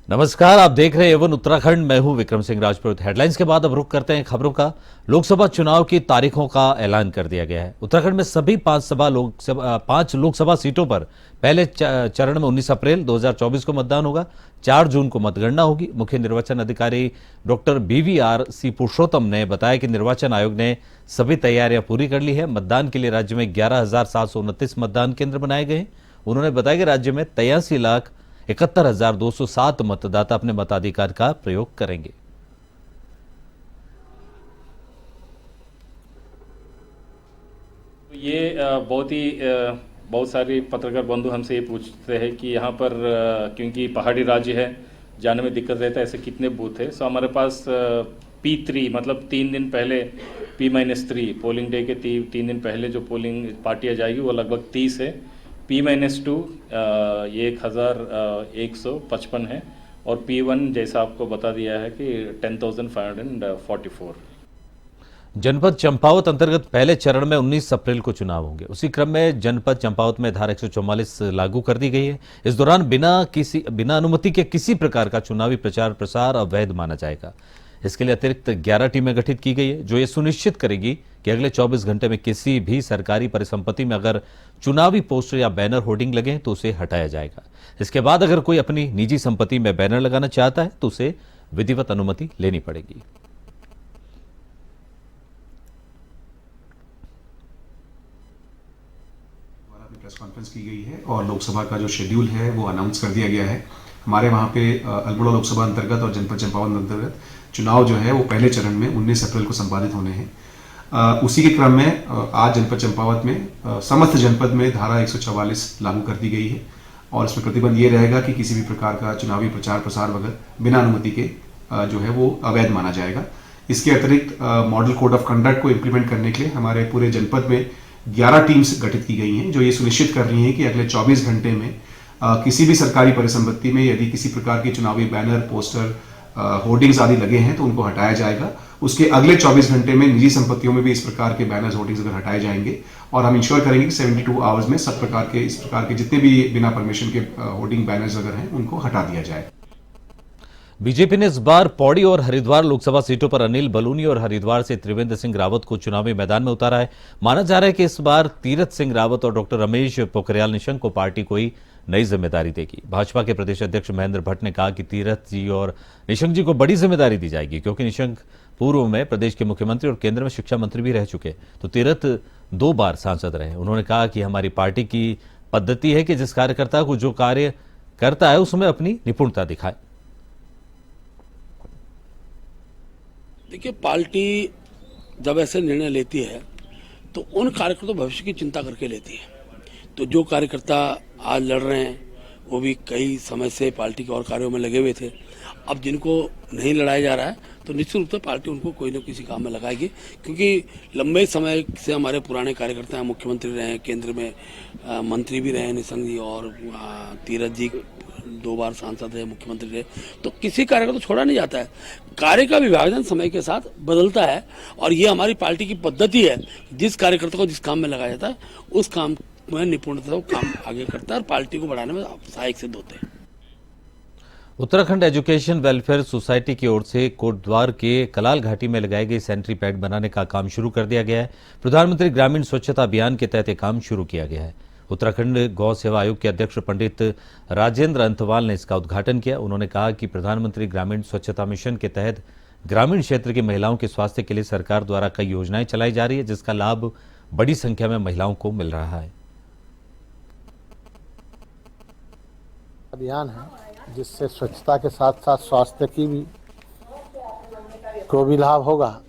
नमस्कार, आप देख रहे हैं एवन उत्तराखंड। मैं हूं विक्रम सिंह राजपूत। हेडलाइंस के बाद अब रुख करते हैं खबरों का। लोकसभा चुनाव की तारीखों का ऐलान कर दिया गया है। उत्तराखंड में सभी पांच लोकसभा सीटों पर पहले चरण में 19 अप्रैल 2024 को मतदान होगा। 4 जून को मतगणना होगी। मुख्य निर्वाचन अधिकारी डॉक्टर BVRC पुरुषोत्तम ने बताया कि निर्वाचन आयोग ने सभी तैयारियां पूरी कर ली है। मतदान के लिए राज्य में 11,729 मतदान केंद्र बनाए गए हैं। उन्होंने बताया कि राज्य में 83,71,207 मतदाता अपने मताधिकार का प्रयोग करेंगे। ये बहुत सारे पत्रकार बंधु हमसे ये पूछते हैं कि यहाँ पर क्योंकि पहाड़ी राज्य है, जाने में दिक्कत रहता है, ऐसे कितने बूथ है। सो हमारे पास P3 मतलब 3 दिन पहले P-3 पोलिंग डे के 3 दिन पहले जो पोलिंग पार्टियाँ जाएगी वो लगभग 30 है। P-2 ये 1,155 है और P1 जैसा आपको बता दिया है कि 10,544। जनपद चंपावत अंतर्गत पहले चरण में 19 अप्रैल को चुनाव होंगे। उसी क्रम में जनपद चंपावत में धारा 144 लागू कर दी गई है। इस दौरान बिना अनुमति के किसी प्रकार का चुनावी प्रचार प्रसार अवैध माना जाएगा। इसके लिए अतिरिक्त 11 टीमें गठित की गई है, जो ये सुनिश्चित करेगी कि अगले 24 घंटे में किसी भी सरकारी परिसंपत्ति में अगर चुनावी पोस्टर या बैनर होर्डिंग लगे तो उसे हटाया जाएगा। इसके बाद अगर कोई अपनी निजी संपत्ति में बैनर लगाना चाहता है तो उसे विधिवत अनुमति लेनी पड़ेगी। प्रेस कॉन्फ्रेंस की गई है और लोकसभा का जो शेड्यूल है वो अनाउंस कर दिया गया है। हमारे वहाँ पे अल्मोड़ा लोकसभा अंतर्गत और जनपद चंपावत अंतर्गत चुनाव जो है वो पहले चरण में 19 अप्रैल को संपादित होने हैं। उसी के क्रम में आज जनपद चंपावत में समस्त जनपद में धारा 144 लागू कर दी गई है और इसमें प्रतिबंध ये रहेगा कि किसी भी प्रकार का चुनावी प्रचार प्रसार वगैरह बिना अनुमति के जो है वो अवैध माना जाएगा। इसके अतिरिक्त मॉडल कोड ऑफ कंडक्ट को इम्प्लीमेंट करने के लिए हमारे पूरे जनपद में 11 टीम्स गठित की गई हैं, जो ये सुनिश्चित कर रही हैं कि अगले 24 घंटे में किसी भी सरकारी परिसंपत्ति में यदि किसी प्रकार के चुनावी बैनर, पोस्टर, होर्डिंग्स आदि लगे हैं तो उनको हटाया जाएगा। उसके अगले 24 घंटे में निजी संपत्तियों में भी इस प्रकार के बैनर्स, होर्डिंग्स अगर हटाए जाएंगे और हम इंश्योर करेंगे कि 72 आवर्स में सब प्रकार के इस प्रकार के जितने भी बिना परमिशन के होर्डिंग, बैनर्स अगर हैं उनको हटा दिया जाए। बीजेपी ने इस बार पौड़ी और हरिद्वार लोकसभा सीटों पर अनिल बलूनी और हरिद्वार से त्रिवेंद्र सिंह रावत को चुनावी मैदान में उतारा है। माना जा रहा है कि इस बार तीरथ सिंह रावत और डॉक्टर रमेश पोखरियाल निशंक को पार्टी कोई नई जिम्मेदारी देगी। भाजपा के प्रदेश अध्यक्ष महेंद्र भट्ट ने कहा कि तीरथ जी और निशंक जी को बड़ी जिम्मेदारी दी जाएगी, क्योंकि निशंक पूर्व में प्रदेश के मुख्यमंत्री और केंद्र में शिक्षा मंत्री भी रह चुके, तो तीरथ 2 बार सांसद रहे। उन्होंने कहा कि हमारी पार्टी की पद्धति है कि जिस कार्यकर्ता को जो कार्य करता है उसमें अपनी निपुणता दिखाए। देखिए, पार्टी जब ऐसे निर्णय लेती है तो उन कार्यकर्ताओं भविष्य की चिंता करके लेती है। तो जो कार्यकर्ता आज लड़ रहे हैं वो भी कई समय से पार्टी के और कार्यों में लगे हुए थे। अब जिनको नहीं लड़ाया जा रहा है तो निश्चित रूप से पार्टी उनको कोई न किसी काम में लगाएगी, क्योंकि लंबे समय से हमारे पुराने कार्यकर्ता हैं, मुख्यमंत्री रहे हैं, केंद्र में मंत्री भी रहे निशंक जी, और तीरथ जी 2 बार सांसद रहे, मुख्यमंत्री रहे। तो किसी कार्य को तो छोड़ा नहीं जाता है। कार्य का विभाजन समय के साथ बदलता है और ये हमारी पार्टी की पद्धति है। जिस कार्यकर्ता को जिस काम में लगाया जाता है उस काम में निपुणता से काम आगे करता है और पार्टी को बढ़ाने में सहायक सिद्ध होते हैं। उत्तराखंड एजुकेशन वेलफेयर सोसाइटी की ओर से कोटद्वार के कलाल घाटी में लगाए गए सैनिटरी पैड बनाने का काम शुरू कर दिया गया है। प्रधानमंत्री ग्रामीण स्वच्छता अभियान के तहत यह काम शुरू किया गया है। उत्तराखंड गौ सेवा आयोग के अध्यक्ष पंडित राजेंद्र अंतवाल ने इसका उद्घाटन किया। उन्होंने कहा कि प्रधानमंत्री ग्रामीण स्वच्छता मिशन के तहत ग्रामीण क्षेत्र की महिलाओं के स्वास्थ्य के लिए सरकार द्वारा कई योजनाएं चलाई जा रही है, जिसका लाभ बड़ी संख्या में महिलाओं को मिल रहा है। अभियान है जिससे स्वच्छता के साथ साथ स्वास्थ्य की भी को भी लाभ होगा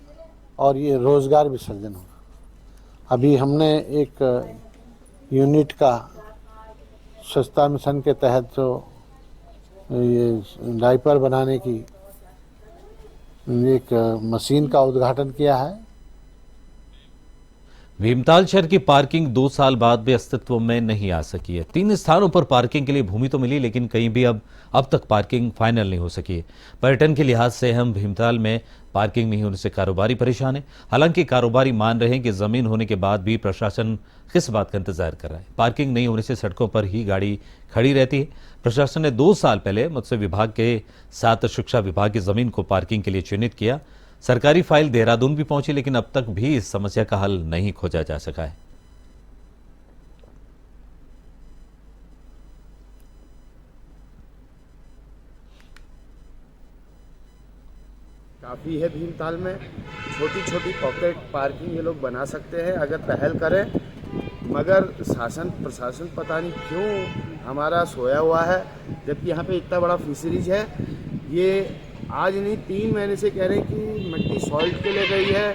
और ये रोजगार भी सृजन होगा। अभी हमने एक यूनिट का स्वच्छता मिशन के तहत जो ये डायपर बनाने की एक मशीन का उद्घाटन किया है। भीमताल शहर की पार्किंग 2 साल बाद भी अस्तित्व में नहीं आ सकी है। 3 स्थानों पर पार्किंग के लिए भूमि तो मिली, लेकिन कहीं भी अब तक पार्किंग फाइनल नहीं हो सकी है। पर्यटन के लिहाज से हम भीमताल में पार्किंग नहीं होने से कारोबारी परेशान है। हालांकि कारोबारी मान रहे हैं कि जमीन होने के बाद भी प्रशासन किस बात का इंतजार कर रहा है। पार्किंग नहीं होने से सड़कों पर ही गाड़ी खड़ी रहती है। प्रशासन ने 2 साल पहले मत्स्य विभाग के साथ शिक्षा विभाग की जमीन को पार्किंग के लिए चिन्हित किया। सरकारी फाइल देहरादून भी पहुंची, लेकिन अब तक भी इस समस्या का हल नहीं खोजा जा सका है। काफ़ी है भीमताल में, छोटी छोटी पॉकेट पार्किंग ये लोग बना सकते हैं अगर पहल करें, मगर शासन प्रशासन पता नहीं क्यों हमारा सोया हुआ है। जबकि यहाँ पे इतना बड़ा फिशरीज है, ये आज नहीं 3 महीने से कह रहे हैं कि मिट्टी सॉल्ट के लिए गई है,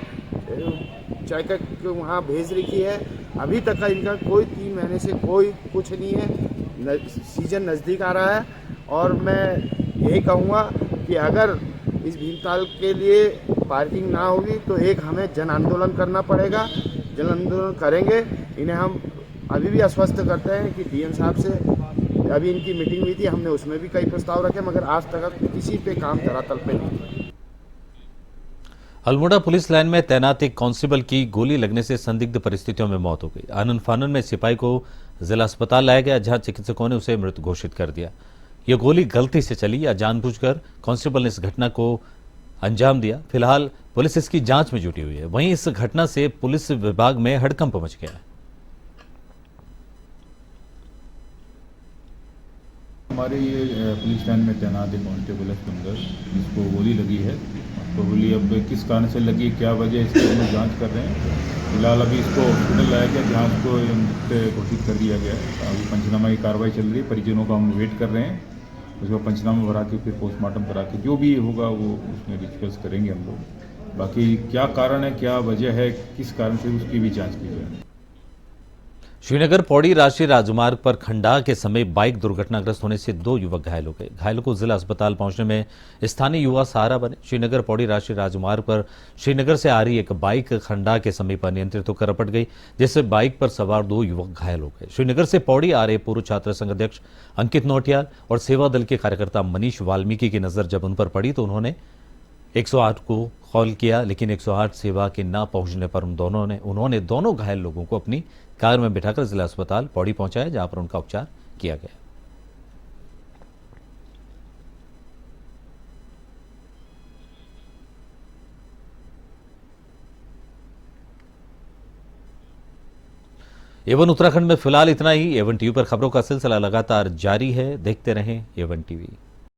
चेक वहाँ भेज रखी है, अभी तक का इनका कोई 3 महीने से कोई कुछ नहीं है। सीजन नज़दीक आ रहा है और मैं यही कहूँगा कि अगर इस भीमताल के लिए पार्किंग ना होगी तो एक हमें जन आंदोलन करना पड़ेगा। जन आंदोलन करेंगे। इन्हें हम अभी भी आश्वस्त करते हैं कि डीएम साहब से अभी इनकी मीटिंग हुई थी, हमने उसमें भी कई प्रस्ताव रखे, मगर आज तक किसी पे काम धरातल पे नहीं। अल्मोड़ा पुलिस लाइन में तैनात एक कांस्टेबल की गोली लगने से संदिग्ध परिस्थितियों में मौत हो गई। आनन फानन में सिपाही को जिला अस्पताल लाया गया, जहां चिकित्सकों ने उसे मृत घोषित कर दिया। यह गोली गलती से चली या जानबूझकर कांस्टेबल ने इस घटना को अंजाम दिया, फिलहाल पुलिस इसकी जांच में जुटी हुई है। वहीं इस घटना से पुलिस विभाग में हड़कंप मच गया है। हमारे ये पुलिस लाइन में तैनात एक कांस्टेबल है सुंदर, जिसको गोली लगी है। तो गोली अब किस कारण से लगी, क्या वजह, इसकी हम जांच कर रहे हैं। फिलहाल अभी इसको हॉस्पिटल लाया गया, जहाँ इसको घोषित कर दिया गया है। अभी पंचनामा की कार्रवाई चल रही है, परिजनों का हम वेट कर रहे हैं। उसको पंचनामा भरा के फिर पोस्टमार्टम करा के जो भी होगा वो उसमें डिस्कस करेंगे हम लोग। बाकी क्या कारण है, क्या वजह है, किस कारण से, उसकी भी जाँच की जाए। श्रीनगर पौड़ी राष्ट्रीय राजमार्ग पर खंडा के समय बाइक दुर्घटनाग्रस्त होने से 2 युवक घायल हो गए। घायलों को जिला अस्पताल पहुंचने में स्थानीय युवा सहारा बने। श्रीनगर पौड़ी राष्ट्रीय राजमार्ग पर श्रीनगर से आ रही एक बाइक खंडा के समीप अनियंत्रित होकर रपट गई, जिससे बाइक पर सवार 2 युवक घायल हो गए। श्रीनगर से पौड़ी आ रहे पूर्व छात्र संघ अध्यक्ष अंकित नौटियाल और सेवा दल के कार्यकर्ता मनीष वाल्मीकि की नजर जब उन पर पड़ी तो उन्होंने 108 को कॉल किया, लेकिन 108 सेवा के ना पहुंचने पर उन्होंने दोनों घायल लोगों को अपनी कार में बिठाकर जिला अस्पताल पौड़ी पहुंचाया, जहां पर उनका उपचार किया गया। एवन उत्तराखंड में फिलहाल इतना ही। एवन टीवी पर खबरों का सिलसिला लगातार जारी है, देखते रहें एवन टीवी।